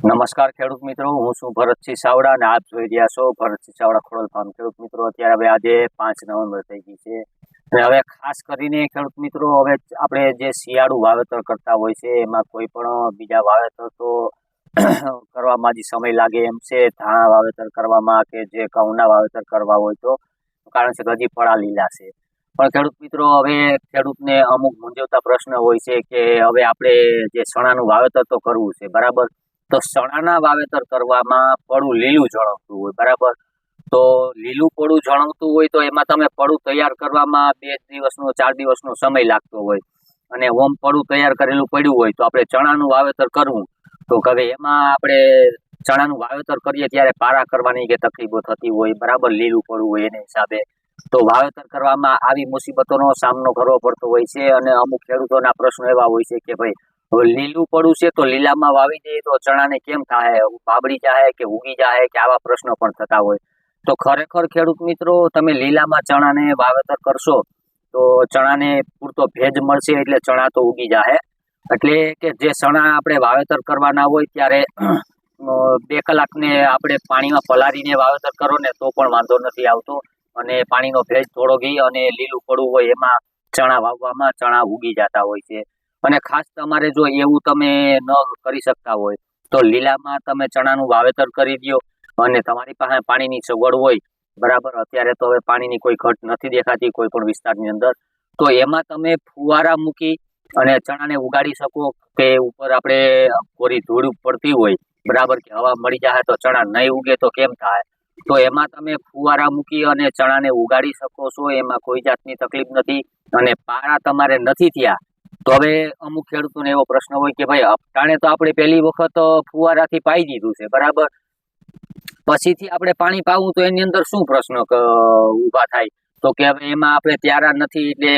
નમસ્કાર ખેડૂત મિત્રો, હું છું ભરતસિંહ ચાવડા અને આપ જોઈ રહ્યા છો ભરતસિંહ ચાવડા ખોડલ ફાર્મ. ખેડૂત મિત્રો, અત્યારે હવે આજે 5 નવેમ્બર થઈ ગઈ છે અને હવે ખાસ કરીને ખેડૂત મિત્રો, હવે આપણે જે શિયાળુ વાવેતર કરતા હોય છે એમાં કોઈ પણ બીજા વાવેતર તો કરવામાં જ સમય લાગે એમ છે. ધાણા વાવેતર કરવામાં કે જે ઘઉંના વાવેતર કરવા હોય તો કારણ છે કે હજી પડા લીલા છે. પણ ખેડૂત મિત્રો, હવે ખેડૂતને અમુક મૂંઝવતા પ્રશ્ન હોય છે કે હવે આપણે જે ચણાનું વાવેતર તો કરવું છે, બરાબર. તો ચણાના વાવેતર કરવામાં પડું લીલું જણાવતું હોય, બરાબર. તો લીલું પડું જણાવતું હોય તો એમાં તમે પડું તૈયાર કરવામાં 2 દિવસનો 4 દિવસનો સમય લાગતો હોય અને ઓમ પડું તૈયાર કરેલું પડ્યું હોય તો આપણે ચણાનું વાવેતર કરવું તો હવે એમાં આપણે ચણાનું વાવેતર કરીએ ત્યારે પારા કરવાની કે તકલીફો થતી હોય, બરાબર. લીલું પડવું હોય એને હિસાબે તો વાવેતર કરવામાં આવી મુસીબતોનો સામનો કરવો પડતો હોય છે અને અમુક ખેડૂતોના પ્રશ્નો એવા હોય છે કે ભાઈ હવે લીલું પડું છે તો લીલામાં વાવી દઈએ તો ચણાને કેમ થાય, બાબડી જાય કે ઉગી જાય કે આવા પ્રશ્નો પણ થતા હોય. તો ખરેખર ખેડૂત મિત્રો, તમે લીલામાં ચણાને વાવેતર કરશો તો ચણાને પૂરતો ભેજ મળશે એટલે ચણા તો ઉગી જાય. એટલે કે જે ચણા આપણે વાવેતર કરવાના હોય ત્યારે 2 કલાકને આપણે પાણીમાં પલાળીને વાવેતર કરો ને તો પણ વાંધો નથી આવતો અને પાણીનો ભેજ થોડો ગઈ અને લીલું પડવું હોય એમાં ચણા વાવવામાં ચણા ઉગી જતા હોય છે. અને ખાસ તમારે જો એવું તમે ન કરી શકતા હોય તો લીલામાં તમે ચણાનું વાવેતર કરી દો અને તમારી પાસે પાણીની સગવડ હોય, બરાબર. અત્યારે તો હવે પાણીની કોઈ ઘટ નથી દેખાતી કોઈ પણ વિસ્તારની અંદર, તો એમાં તમે ફુવારા મૂકી અને ચણાને ઉગાડી શકો કે ઉપર આપણે કોરી ધૂળ પડતી હોય, બરાબર, કે હવા મળી જાય તો ચણા નહીં ઉગે તો કેમ થાય. તો એમાં તમે ફુવારા મૂકી અને ચણાને ઉગાડી શકો છો, એમાં કોઈ જાતની તકલીફ નથી. અને પારા તમારે નથી થયા તો હવે અમુક ખેડૂતોને એવો પ્રશ્ન હોય કે ભાઈ અટાણે તો આપણે પહેલી વખત ફુવારાથી પાઈ દીધું છે, બરાબર, પછીથી આપણે પાણી પાવું તો એની અંદર શું પ્રશ્ન ઊભા થાય. તો કે હવે એમાં આપણે ત્યારા નથી એટલે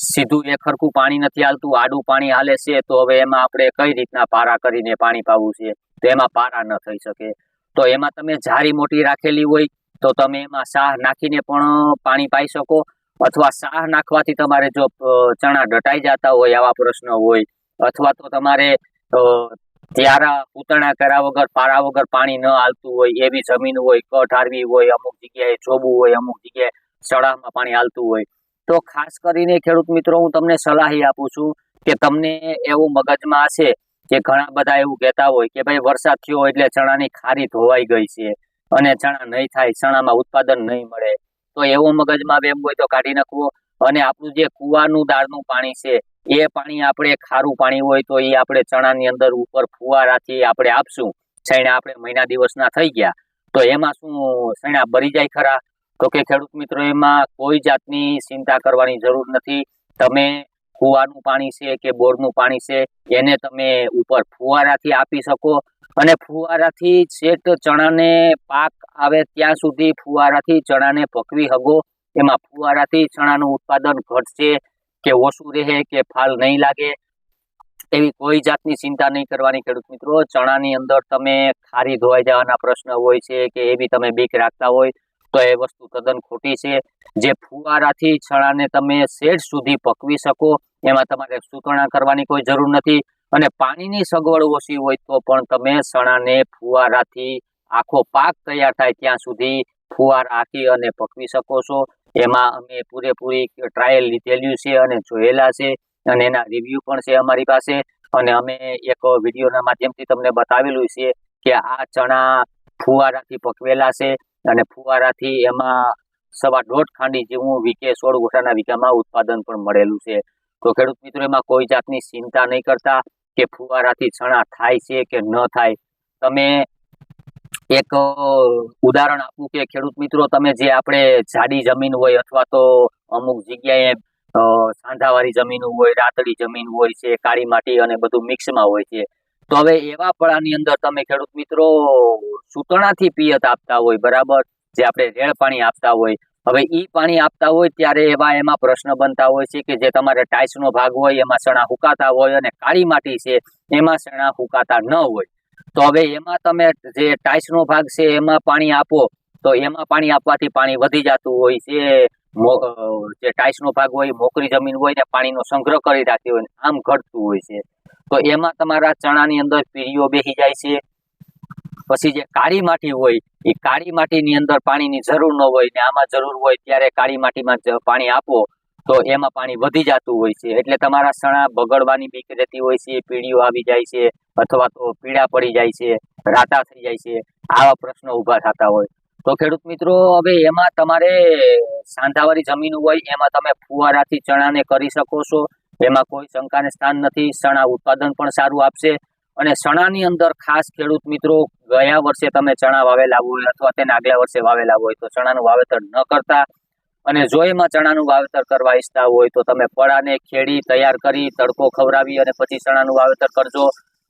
સીધું એક સરખું પાણી નથી હાલતું, આડું પાણી હાલે છે, તો હવે એમાં આપણે કઈ રીતના પારા કરીને પાણી પાવું છે, તો એમાં પારા ન થઈ શકે. તો એમાં તમે જારી મોટી રાખેલી હોય તો તમે એમાં સાહ નાખીને પણ પાણી પાઈ શકો, અથવા સાહ નાખવાથી તમારે જો ચણા ડટાઈ જતા હોય આવા પ્રશ્ન હોય, અથવા તો તમારે ત્યારા પૂતણા કર્યા વગર પારા વગર પાણી ન હાલતું હોય એવી જમીન હોય, કટ હારવી હોય, અમુક જગ્યાએ જોબવું હોય, અમુક જગ્યાએ સળામાં પાણી હાલતું હોય, તો ખાસ કરીને ખેડૂત મિત્રો હું તમને સલાહ આપું છું કે તમને એવું મગજમાં હશે કે ઘણા બધા એવું કહેતા હોય કે ભાઈ વરસાદ થયો એટલે ચણાની ખારી ધોવાઈ ગઈ છે અને ચણા નહીં થાય, ચણામાં ઉત્પાદન નહીં મળે, તો એવો મગજમાં એમ હોય તો કાઢી નાખવો. અને આપણું જે કુવાનું દાળનું પાણી છે એ પાણી આપણે ખારું પાણી હોય તો એ આપણે ચણાની અંદર ઉપર ફુવારાથી આપણે આપશું. સૈણા આપણે મહિના દિવસના થઈ ગયા તો એમાં શું સૈણા બરી જાય ખરા? તો કે ખેડૂત મિત્રો, એમાં કોઈ જાતની ચિંતા કરવાની જરૂર નથી. તમે કુવાનું પાણી છે કે બોરનું પાણી છે એને તમે ઉપર ફુવારાથી આપી શકો અને ફુવારાથી છેક ચણાને પાક આવે ત્યાં સુધી ફુવારાથી ચણાને પકવી હગો. એમાં ફુવારાથી ચણાનું ઉત્પાદન ઘટશે કે ઓછું રહે કે ફાલ નહીં લાગે એવી કોઈ જાતની ચિંતા નહીં કરવાની ખેડૂત મિત્રો. ચણાની અંદર તમે ખારી ધોવાઈ જવાના પ્રશ્ન હોય છે કે એવી તમે બીક રાખતા હોય તો એ વસ્તુ તદ્દન ખોટી છે. જે ફુવારાથી ચણાને તમે શેડ સુધી પકવી શકો એમાં તમારે સૂકવણા કરવાની કોઈ જરૂર નથી. અને પાણીની સગવડ ઓછી હોય તો પણ તમે ચણાને ફુવારાથી આખો પાક તૈયાર થાય ત્યાં સુધી ફુવારા હાકી અને પકવી શકો છો. એમાં અમે પૂરેપૂરી ટ્રાયલ લીધેલી છે અને જોયેલા છે અને એના રિવ્યુ પણ છે અમારી પાસે. અને અમે એક વિડીયોના માધ્યમથી તમને બતાવેલું છે કે આ ચણા ફુવારાથી પકવેલા છે અને ફુવારાથી એમાં 1.5 ખાંડી જેવું વીકે 16 ગુંઠાના વીઘામાં ઉત્પાદન પણ મળેલું છે. તો ખેડૂત મિત્રો, એમાં કોઈ જાતની ચિંતા નહીં કરતા કે ફુવારાથી ચણા થાય છે કે ન થાય. તમે એક ઉદાહરણ આપું કે ખેડૂત મિત્રો, તમે જે આપણે જાડી જમીન હોય અથવા તો અમુક જગ્યાએ સાંધાવાળી જમીન હોય, રાતડી જમીન હોય છે, કાળી માટી અને બધું મિક્સમાં હોય છે, તો હવે એવા પડાની અંદર તમે ખેડૂત મિત્રો સૂતણાથી પિયત આપતા હોય, બરાબર, જે આપણે રેડ પાણી આપતા હોય, હવે ઈ પાણી આપતા હોય ત્યારે એમાં પ્રશ્ન બનતા હોય છે કે જે તમારે ટાઈસનો ભાગ હોય એમાં ચણા હુકાતા હોય અને કાળી માટી છે એમાં ચણા હુકાતા ન હોય. તો હવે એમાં તમે જે ટાઈસનો ભાગ છે એમાં પાણી આપો તો એમાં પાણી આપવાથી પાણી વધી જતું હોય છે. જે ટાઈસનો ભાગ હોય મોકરી જમીન હોય ને પાણીનો સંગ્રહ કરી રાખતી હોય આમ ઘટતું હોય છે. તો એમાં તમારા ચણાની અંદર પીળીઓ બેસી જાય છે પછી જે કાળી માટી હોય એ કાળી માટીની અંદર પાણીની જરૂર ન હોય ને આમાં જરૂર હોય ત્યારે કાળી માટીમાં પાણી આપો તો એમાં પાણી વધી જતું હોય છે, એટલે તમારા ચણા બગડવાની બીક રહેતી હોય છે, પીળીઓ આવી જાય છે અથવા તો પીળા પડી જાય છે, રાતા થઈ જાય છે, આવા પ્રશ્નો ઊભા થતા હોય. તો ખેડૂત મિત્રો હવે એમાં તમારે સાંધાવાળી જમીન હોય એમાં તમે ફુવારાથી ચણાને કરી શકો છો, એમાં કોઈ શંકાને સ્થાન નથી. ચણા ઉત્પાદન પણ સારું આપશે અને ચણાની અંદર ખાસ ખેડૂત મિત્રો ગયા વર્ષે તમે ચણા વાવેલા હોય અથવા તેના આગલા વર્ષે વાવેલા હોય તો ચણાનું વાવેતર ન કરતા, અને જો એમાં ચણાનું વાવેતર કરવા ઈચ્છતા હોય તો તમે પડાને ખેડી તૈયાર કરી તડકો ખવડાવી અને પછી ચણાનું વાવેતર કરજો,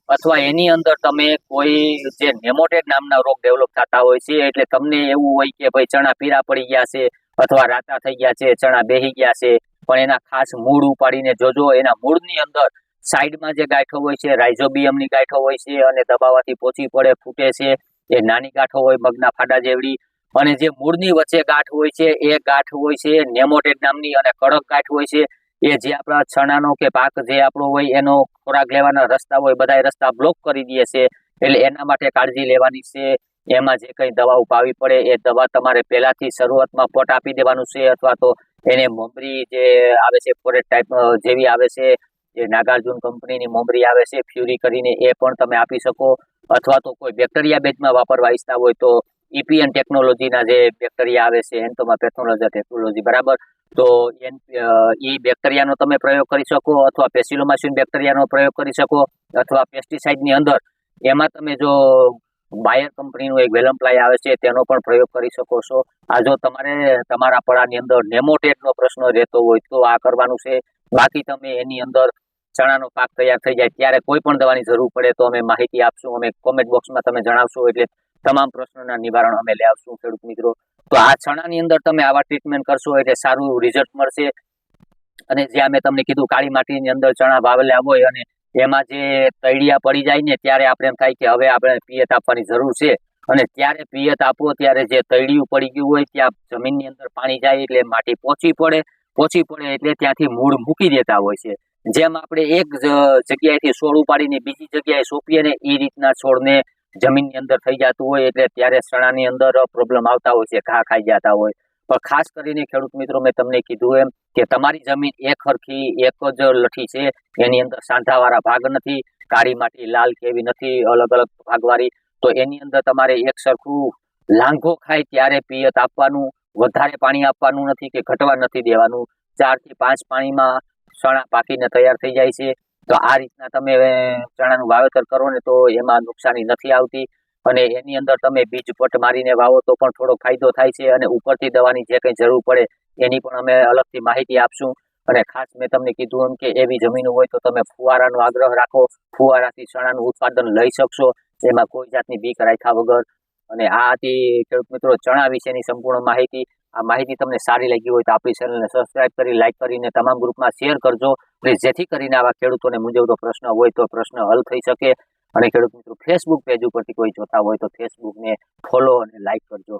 અથવા એની અંદર તમે કોઈ જે નેમોટેડ નામના રોગ ડેવલપ થતા હોય છે, એટલે તમને એવું હોય કે ભાઈ ચણા પીળા પડી ગયા છે અથવા રાતા થઈ ગયા છે, ચણા બેહી ગયા છે, પણ એના ખાસ મૂળ ઉપાડીને જોજો. એના મૂળની અંદર સાઈડમાં જે ગાંઠો હોય છે રાઇઝોબિયમની ગાંઠો હોય છે અને દબાવવાથી પોચી પડે ફૂટે છે, એ નાની ગાંઠો હોય મગના ફાડા જેવડી, અને જે મૂળની વચ્ચે ગાંઠ હોય છે એ ગાંઠ હોય છે નેમોટેડ નામની, અને કડક ગાંઠ હોય છે એ જે આપણા ચણાનો કે પાક જે આપણો હોય એનો ખોરાક લેવાના રસ્તા હોય બધા રસ્તા બ્લોક કરી દે છે, એટલે એના માટે કાળજી લેવાની છે. એમાં જે કઈ દવાઓ પાવી પડે એ દવા તમારે પહેલાથી શરૂઆતમાં પટ આપી દેવાનું છે, અથવા તો એને મોમરી જે આવે છે ફોરેટ ટાઈપ જેવી આવે છે, જે નાગાર્જુન કંપનીની મોમરી આવે છે ફ્યુરી કરીને, એ પણ તમે આપી શકો, અથવા તો કોઈ બેક્ટેરિયા બેઝમાં વાપરવા ઈચ્છતા હોય તો EPN ટેકનોલોજીના જે બેક્ટેરિયા આવે છે એન્ટોમા પેથોલોજી ટેકનોલોજી બરાબર, તો એ બેક્ટેરિયાનો તમે પ્રયોગ કરી શકો, અથવા પેસિલોમાઇસિન બેક્ટેરિયાનો પ્રયોગ કરી શકો, અથવા પેસ્ટિસાઇડની અંદર એમાં તમે જો બાયર કંપનીનું એક વેલમ્પ્લાય આવે છે તેનો પણ પ્રયોગ કરી શકો છો. આ જો તમારે તમારા પડાની અંદર નેમોટેડનો પ્રશ્ન રહેતો હોય તો આ કરવાનું છે. બાકી તમે એની અંદર ચણાનો પાક તૈયાર થઈ જાય ત્યારે કોઈ પણ દવાની જરૂર પડે તો અમે માહિતી આપશું, અમે કોમેન્ટ બોક્સમાં તમે જણાવશો એટલે તમામ પ્રશ્નોના નિવારણ અમે લઈ આવશું ખેડૂત મિત્રો. તો આ ચણાની અંદર તમે આવા ટ્રીટમેન્ટ કરશો એટલે સારું રિઝલ્ટ મળશે. અને જ્યાં મેં તમને કીધું કાળી માટીની અંદર ચણા વાવેલા હોય અને એમાં જે તૈડિયા પડી જાય ને ત્યારે આપણે એમ થાય કે હવે આપણે પિયત આપવાની જરૂર છે, અને ત્યારે પિયત આપો ત્યારે જે તૈડિયું પડી ગયું હોય ત્યાં જમીનની અંદર પાણી જાય એટલે માટી પહોંચી પડે એટલે ત્યાંથી મૂળ મૂકી દેતા હોય છે. જેમ આપણે એક જગ્યાએથી છોડ ઉપાડીને બીજી જગ્યાએ સોંપીએ ને એ રીતના છોડને જમીનની અંદર થઈ જતું હોય એટલે ત્યારે ચણાની અંદર પ્રોબ્લેમ આવતા હોય છે, ઘા ખાઈ જતા હોય. પણ ખાસ કરીને ખેડૂત મિત્રો મેં તમને કીધું એમ કે તમારી જમીન એક હરખી એક જ લઠી છે, એની અંદર સાંધાવાળા ભાગ નથી, કાળી માટી લાલ કેવી નથી, અલગ અલગ ભાગવાળી, તો એની અંદર તમારે એક સરખું લાંઘો ખાય ત્યારે પિયત આપવાનું, વધારે પાણી આપવાનું નથી કે ઘટવા નથી દેવાનું. 4 થી 5 પાણીમાં ચણા પાકીને તૈયાર થઈ જાય છે. તો આ રીતના તમે ચણાનું વાવેતર કરો ને તો એમાં નુકસાની નથી આવતી, અને એની અંદર તમે બીજ પટ મારીને વાવો તો પણ થોડો ફાયદો થાય છે, અને ઉપરથી દવાની જે કંઈ જરૂર પડે એની પણ અમે અલગથી માહિતી આપશું. અને ખાસ મેં તમને કીધું એમ કે એવી જમીન હોય તો તમે ફુવારાનો આગ્રહ રાખો, ફુવારાથી ચણાનું ઉત્પાદન લઈ શકશો એમાં કોઈ જાતની બીક રાખ્યા વગર. અને આ હતી ખેડૂત મિત્રો ચણા વિશેની સંપૂર્ણ માહિતી. આ માહિતી તમને સારી લાગી હોય તો આપણી ચેનલને સબસ્ક્રાઇબ કરી, લાઇક કરીને તમામ ગ્રુપમાં શેર કરજો, જેથી કરીને આવા ખેડૂતોને મૂંઝવતો પ્રશ્ન હોય તો પ્રશ્ન હલ થઈ શકે. અને ખેડૂત મિત્રો ફેસબુક પેજ ઉપરથી કોઈ જોતા હોય તો ફેસબુકને ફોલો અને લાઇક કરજો.